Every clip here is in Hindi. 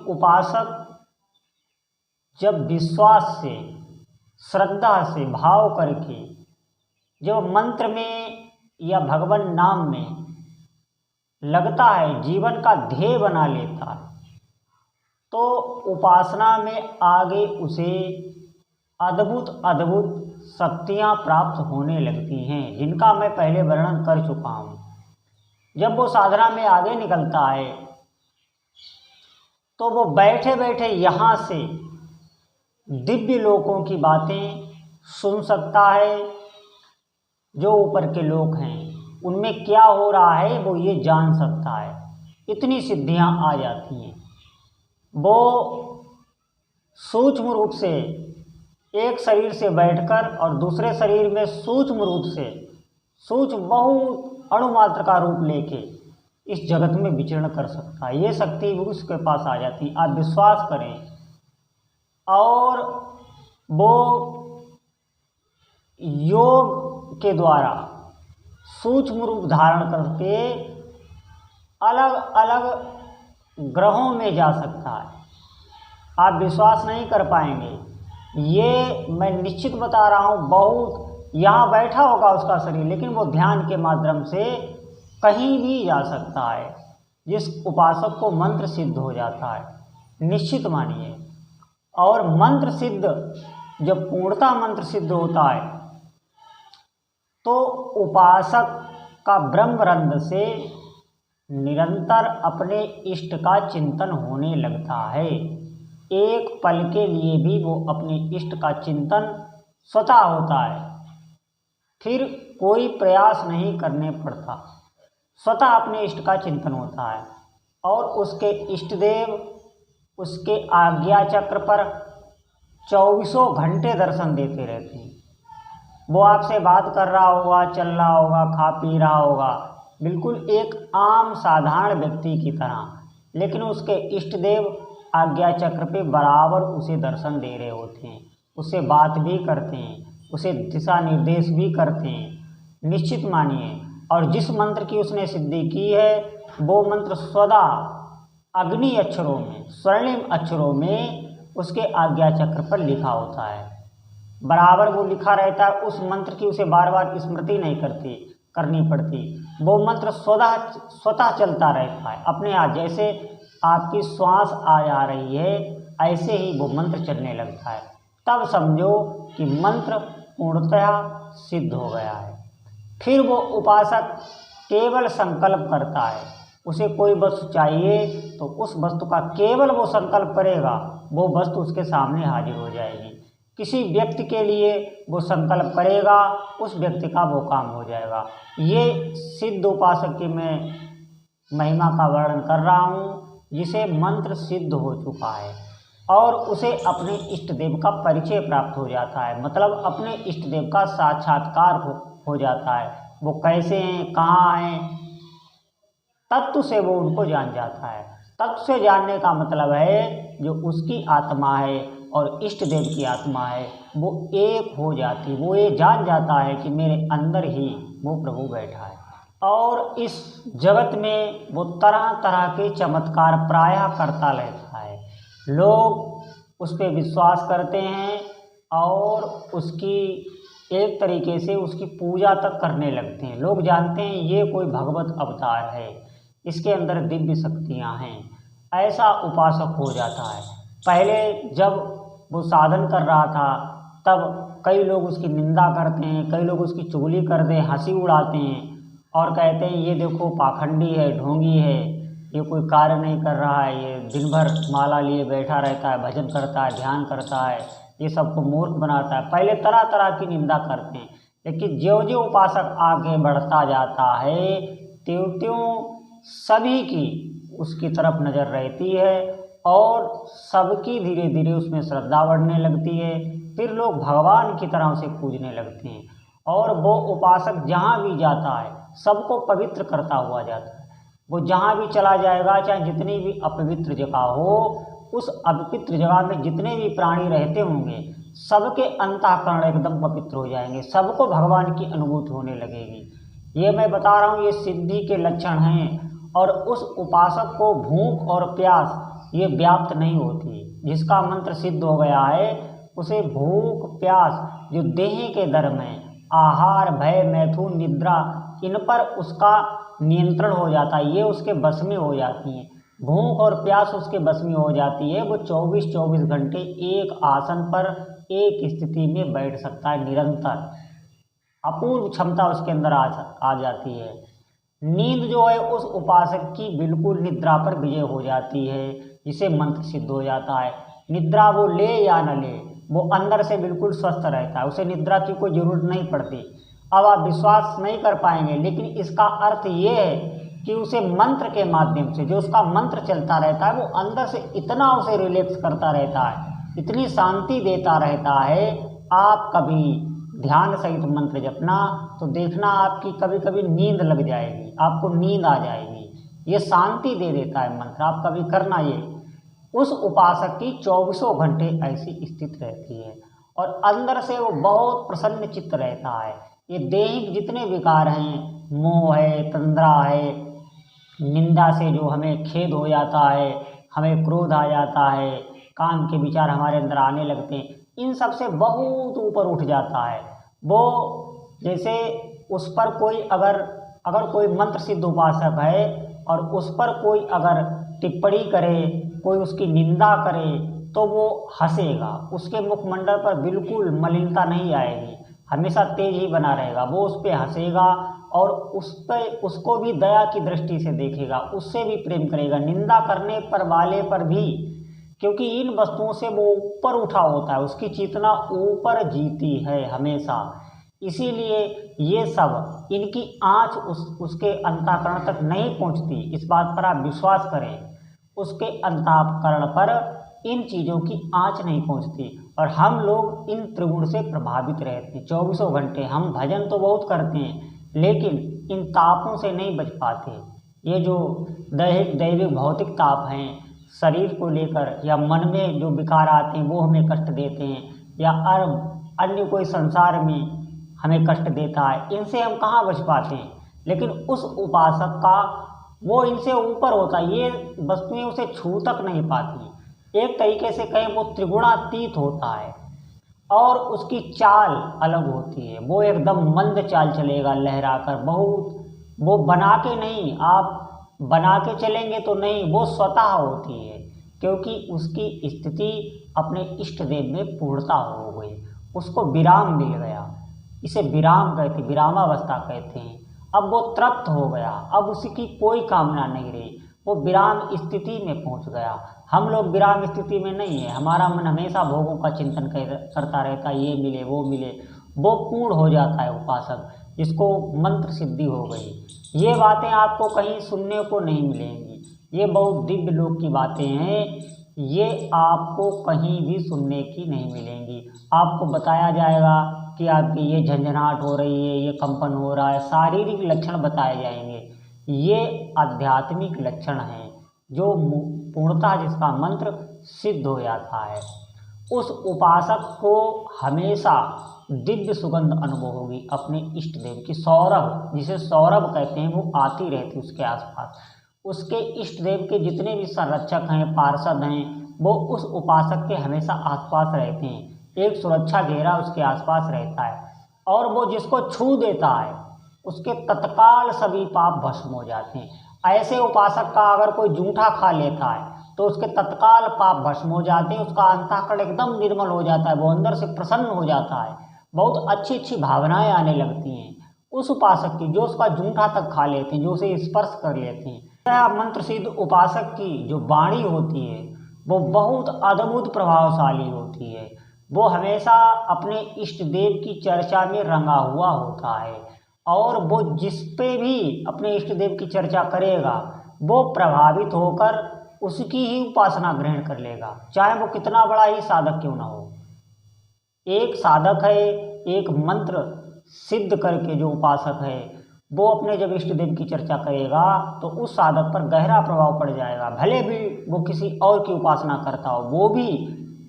उपासक जब विश्वास से, श्रद्धा से, भाव करके जब मंत्र में या भगवान नाम में लगता है, जीवन का ध्येय बना लेता है, तो उपासना में आगे उसे अद्भुत अद्भुत शक्तियाँ प्राप्त होने लगती हैं, जिनका मैं पहले वर्णन कर चुका हूँ। जब वो साधना में आगे निकलता है तो वो बैठे बैठे यहाँ से दिव्य लोकों की बातें सुन सकता है। जो ऊपर के लोक हैं उनमें क्या हो रहा है वो ये जान सकता है। इतनी सिद्धियां आ जाती हैं। वो सूक्ष्म रूप से एक शरीर से बैठकर और दूसरे शरीर में सूक्ष्म रूप से, सूक्ष्म बहुत अणुमात्र का रूप लेके इस जगत में विचरण कर सकता है। ये शक्ति उसके पास आ जाती है। आप विश्वास करें। और वो योग के द्वारा सूक्ष्म रूप धारण करके अलग अलग ग्रहों में जा सकता है। आप विश्वास नहीं कर पाएंगे। ये मैं निश्चित बता रहा हूँ। बहुत यहाँ बैठा होगा उसका शरीर, लेकिन वो ध्यान के माध्यम से कहीं भी जा सकता है। जिस उपासक को मंत्र सिद्ध हो जाता है, निश्चित मानिए। और मंत्र सिद्ध, जब पूर्णतः मंत्र सिद्ध होता है तो उपासक का ब्रह्मरंध्र से निरंतर अपने इष्ट का चिंतन होने लगता है। एक पल के लिए भी वो अपने इष्ट का चिंतन स्वतः होता है। फिर कोई प्रयास नहीं करने पड़ता, स्वतः अपने इष्ट का चिंतन होता है। और उसके इष्ट देव उसके आज्ञा चक्र पर 24 घंटे दर्शन देते रहते हैं। वो आपसे बात कर रहा होगा, चल रहा होगा, खा पी रहा होगा, बिल्कुल एक आम साधारण व्यक्ति की तरह, लेकिन उसके इष्ट देव आज्ञा चक्र पे बराबर उसे दर्शन दे रहे होते हैं। उससे बात भी करते हैं, उसे दिशा निर्देश भी करते हैं। निश्चित मानिए। और जिस मंत्र की उसने सिद्धि की है वो मंत्र सदा अग्नि अक्षरों में, स्वर्णिम अक्षरों में उसके आज्ञा चक्र पर लिखा होता है। बराबर वो लिखा रहता है। उस मंत्र की उसे बार बार स्मृति नहीं करनी पड़ती। वो मंत्र स्वतः चलता रहता है अपने आप। जैसे आपकी श्वास आ जा रही है, ऐसे ही वो मंत्र चलने लगता है। तब समझो कि मंत्र पूर्णतः सिद्ध हो गया है। फिर वो उपासक केवल संकल्प करता है। उसे कोई वस्तु चाहिए तो उस वस्तु का केवल वो संकल्प करेगा, वो वस्तु उसके सामने हाजिर हो जाएगी। किसी व्यक्ति के लिए वो संकल्प करेगा, उस व्यक्ति का वो काम हो जाएगा। ये सिद्ध उपासक की मैं महिमा का वर्णन कर रहा हूँ, जिसे मंत्र सिद्ध हो चुका है और उसे अपने इष्ट देव का परिचय प्राप्त हो जाता है। मतलब अपने इष्ट देव का साक्षात्कार हो जाता है। वो कैसे हैं, कहाँ हैं, तत्व से वो उनको जान जाता है। तत्व से जानने का मतलब है जो उसकी आत्मा है और इष्ट देव की आत्मा है वो एक हो जाती। वो ये जान जाता है कि मेरे अंदर ही वो प्रभु बैठा है। और इस जगत में वो तरह तरह के चमत्कार प्रायः करता रहता है। लोग उस पर विश्वास करते हैं और उसकी एक तरीके से उसकी पूजा तक करने लगते हैं। लोग जानते हैं ये कोई भगवत अवतार है, इसके अंदर दिव्य शक्तियाँ हैं। ऐसा उपासक हो जाता है। पहले जब वो साधन कर रहा था तब कई लोग उसकी निंदा करते हैं, कई लोग उसकी चुगली करते हैं, हंसी उड़ाते हैं और कहते हैं ये देखो पाखंडी है, ढोंगी है, ये कोई कार्य नहीं कर रहा है, ये दिन भर माला लिए बैठा रहता है, भजन करता है, ध्यान करता है, ये सबको मूर्ख बनाता है। पहले तरह तरह की निंदा करते हैं। लेकिन ज्यों-ज्यों उपासक आगे बढ़ता जाता है त्यों-त्यों सभी की उसकी तरफ नज़र रहती है और सबकी धीरे धीरे उसमें श्रद्धा बढ़ने लगती है। फिर लोग भगवान की तरह उसे पूजने लगते हैं और वो उपासक जहाँ भी जाता है सबको पवित्र करता हुआ जाता है। वो जहाँ भी चला जाएगा, चाहे जितनी भी अपवित्र जगह हो, उस अपवित्र जगह में जितने भी प्राणी रहते होंगे सबके अंतःकरण एकदम पवित्र हो जाएंगे, सबको भगवान की अनुभूति होने लगेगी। ये मैं बता रहा हूँ, ये सिद्धि के लक्षण हैं। और उस उपासक को भूख और प्यास ये व्याप्त नहीं होती। जिसका मंत्र सिद्ध हो गया है उसे भूख प्यास जो देह के धर्म है, आहार भय मैथुन निद्रा, इन पर उसका नियंत्रण हो जाता है, ये उसके बस में हो जाती हैं। भूख और प्यास उसके बस में हो जाती है। वो 24-24 घंटे एक आसन पर एक स्थिति में बैठ सकता है निरंतर। अपूर्व क्षमता उसके अंदर आ जाती है। नींद जो है उस उपासक की बिल्कुल निद्रा पर विजय हो जाती है, जिसे मंत्र सिद्ध हो जाता है। निद्रा वो ले या न ले, वो अंदर से बिल्कुल स्वस्थ रहता है, उसे निद्रा की कोई जरूरत नहीं पड़ती। अब आप विश्वास नहीं कर पाएंगे, लेकिन इसका अर्थ ये है कि उसे मंत्र के माध्यम से जो उसका मंत्र चलता रहता है वो अंदर से इतना उसे रिलैक्स करता रहता है, इतनी शांति देता रहता है। आप कभी ध्यान सहित मंत्र जपना तो देखना आपकी कभी कभी नींद लग जाएगी, आपको नींद आ जाएगी। ये शांति दे देता है मंत्र, आप कभी करना। ये उस उपासक की 24 घंटे ऐसी स्थिति रहती है और अंदर से वो बहुत प्रसन्न चित्त रहता है। ये दैहिक जितने विकार हैं, मोह है, तंद्रा है, निंदा से जो हमें खेद हो जाता है, हमें क्रोध आ जाता है, काम के विचार हमारे अंदर आने लगते हैं, इन सब से बहुत ऊपर उठ जाता है वो। जैसे उस पर कोई अगर कोई मंत्र सिद्ध उपासक है और उस पर कोई अगर टिप्पणी करे, कोई उसकी निंदा करे तो वो हंसेगा, उसके मुखमंडल पर बिल्कुल मलिनता नहीं आएगी, हमेशा तेज ही बना रहेगा। वो उस पर हंसेगा और उसको भी दया की दृष्टि से देखेगा, उससे भी प्रेम करेगा, निंदा करने पर वाले पर भी, क्योंकि इन वस्तुओं से वो ऊपर उठा होता है, उसकी चेतना ऊपर जीती है हमेशा। इसीलिए ये सब इनकी आँच उसके अंतःकरण तक नहीं पहुंचती। इस बात पर आप विश्वास करें, उसके अंतःकरण पर इन चीज़ों की आँच नहीं पहुंचती और हम लोग इन त्रिगुण से प्रभावित रहते हैं 24 घंटे। हम भजन तो बहुत करते हैं लेकिन इन तापों से नहीं बच पाते। ये जो दैविक भौतिक ताप हैं, शरीर को लेकर या मन में जो विकार आते हैं वो हमें कष्ट देते हैं, या अन्य कोई संसार में हमें कष्ट देता है, इनसे हम कहाँ बच पाते हैं। लेकिन उस उपासक का वो इनसे ऊपर होता है, ये वस्तुएं उसे छू तक नहीं पाती। एक तरीके से कहें वो त्रिगुणातीत होता है और उसकी चाल अलग होती है। वो एकदम मंद चाल चलेगा, लहराकर, बहुत वो बना के नहीं, आप बना के चलेंगे तो नहीं, वो स्वतः होती है, क्योंकि उसकी स्थिति अपने इष्ट देव में पूर्णता हो गई, उसको विराम मिल गया। इसे विराम कहते, विरामावस्था कहते हैं। अब वो तृप्त हो गया, अब उसकी कोई कामना नहीं रही, वो विराम स्थिति में पहुंच गया। हम लोग विराम स्थिति में नहीं है, हमारा मन हमेशा भोगों का चिंतन करता रहता है, ये मिले वो मिले। वो पूर्ण हो जाता है उपासक, जिसको मंत्र सिद्धि हो गई। ये बातें आपको कहीं सुनने को नहीं मिलेंगी, ये बहुत दिव्य लोक की बातें हैं, ये आपको कहीं भी सुनने की नहीं मिलेंगी। आपको बताया जाएगा कि आपकी ये झंझनाहट हो रही है, ये कंपन हो रहा है, शारीरिक लक्षण बताए जाएंगे। ये आध्यात्मिक लक्षण हैं जो पूर्णतः जिसका मंत्र सिद्ध हो जाता है, उस उपासक को हमेशा दिव्य सुगंध अनुभव होगी अपने इष्ट देव की। सौरभ, जिसे सौरभ कहते हैं, वो आती रहती उसके आसपास। उसके इष्ट देव के जितने भी संरक्षक हैं, पार्षद हैं, वो उस उपासक के हमेशा आसपास रहते हैं। एक सुरक्षा घेरा उसके आसपास रहता है और वो जिसको छू देता है उसके तत्काल सभी पाप भस्म हो जाते हैं। ऐसे उपासक का अगर कोई जूठा खा लेता है तो उसके तत्काल पाप भस्म हो जाते हैं, उसका अंतःकरण एकदम निर्मल हो जाता है, वो अंदर से प्रसन्न हो जाता है, बहुत अच्छी अच्छी भावनाएं आने लगती हैं उस उपासक की, जो उसका जूठा तक खा लेते हैं, जो उसे स्पर्श कर लेते हैं। मंत्र सिद्ध उपासक की जो वाणी होती है वो बहुत अद्भुत प्रभावशाली होती है। वो हमेशा अपने इष्ट देव की चर्चा में रंगा हुआ होता है और वो जिस पे भी अपने इष्ट देव की चर्चा करेगा वो प्रभावित होकर उसकी ही उपासना ग्रहण कर लेगा, चाहे वो कितना बड़ा ही साधक क्यों ना हो। एक साधक है, एक मंत्र सिद्ध करके जो उपासक है, वो अपने जब इष्ट देव की चर्चा करेगा तो उस साधक पर गहरा प्रभाव पड़ जाएगा। भले भी वो किसी और की उपासना करता हो, वो भी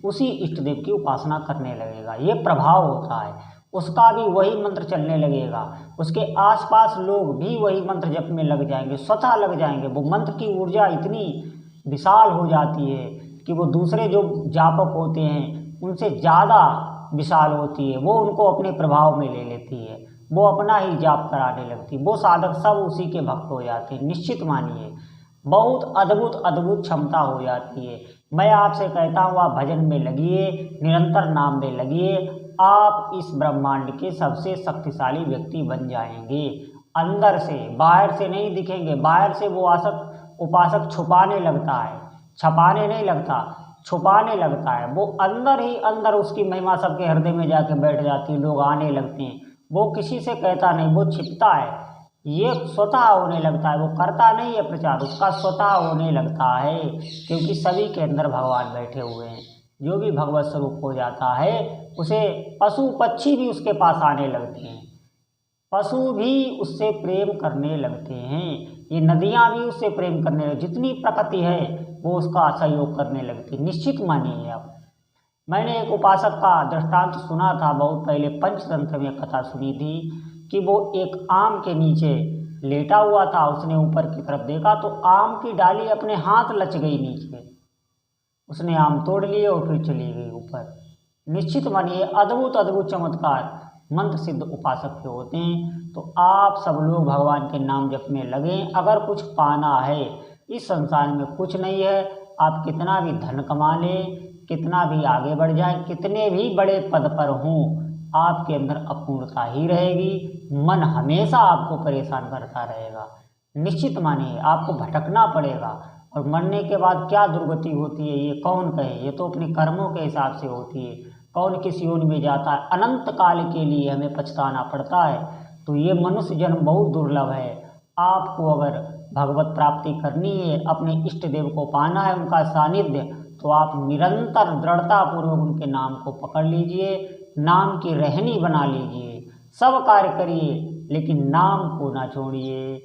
उसी इष्ट देव की उपासना करने लगेगा। ये प्रभाव होता है, उसका भी वही मंत्र चलने लगेगा, उसके आसपास लोग भी वही मंत्र जप में लग जाएंगे, स्वतः लग जाएंगे। वो मंत्र की ऊर्जा इतनी विशाल हो जाती है कि वो दूसरे जो जापक होते हैं उनसे ज़्यादा विशाल होती है, वो उनको अपने प्रभाव में ले लेती है, वो अपना ही जाप कराने लगती, वो साधक सब उसी के भक्त हो जाते हैं। निश्चित मानिए बहुत अद्भुत अद्भुत क्षमता हो जाती है। मैं आपसे कहता हूँ आप भजन में लगिए, निरंतर नाम में लगिए, आप इस ब्रह्मांड के सबसे शक्तिशाली व्यक्ति बन जाएंगे। अंदर से, बाहर से नहीं दिखेंगे। बाहर से वो उपासक छुपाने लगता है, छपाने नहीं लगता, छुपाने लगता है। वो अंदर ही अंदर उसकी महिमा सबके हृदय में जाके बैठ जाती है, लोग आने लगते हैं। वो किसी से कहता नहीं, वो छिपता है, ये स्वतः होने लगता है, वो करता नहीं है प्रचार, उसका स्वतः होने लगता है, क्योंकि सभी के अंदर भगवान बैठे हुए हैं। जो भी भगवत स्वरूप हो जाता है उसे पशु पक्षी भी उसके पास आने लगते हैं, पशु भी उससे प्रेम करने लगते हैं, ये नदियाँ भी उससे प्रेम करने लगती, जितनी प्रकृति है वो उसका सहयोग करने लगती। निश्चित मानिए आप। मैंने एक उपासक का दृष्टांत सुना था बहुत पहले, पंचतंत्र में कथा सुनी थी कि वो एक आम के नीचे लेटा हुआ था। उसने ऊपर की तरफ देखा तो आम की डाली अपने हाथ लच गई नीचे, उसने आम तोड़ लिए और फिर चली गई ऊपर। निश्चित मानिए अद्भुत अद्भुत चमत्कार मंत्र सिद्ध उपासक के होते हैं। तो आप सब लोग भगवान के नाम जप में लगें। अगर कुछ पाना है, इस संसार में कुछ नहीं है, आप कितना भी धन कमा लें, कितना भी आगे बढ़ जाएं, कितने भी बड़े पद पर हों, आपके अंदर अपूर्णता ही रहेगी। मन हमेशा आपको परेशान करता रहेगा। निश्चित मानिए आपको भटकना पड़ेगा, और मरने के बाद क्या दुर्गति होती है ये कौन कहे, ये तो अपने कर्मों के हिसाब से होती है। कौन किस योनि में जाता है, अनंत काल के लिए हमें पछताना पड़ता है। तो ये मनुष्य जन्म बहुत दुर्लभ है। आपको अगर भगवत प्राप्ति करनी है, अपने इष्ट देव को पाना है, उनका सानिध्य, तो आप निरंतर दृढ़तापूर्वक उनके नाम को पकड़ लीजिए, नाम की रहनी बना लीजिए, सब कार्य करिए, लेकिन नाम को ना छोड़िए।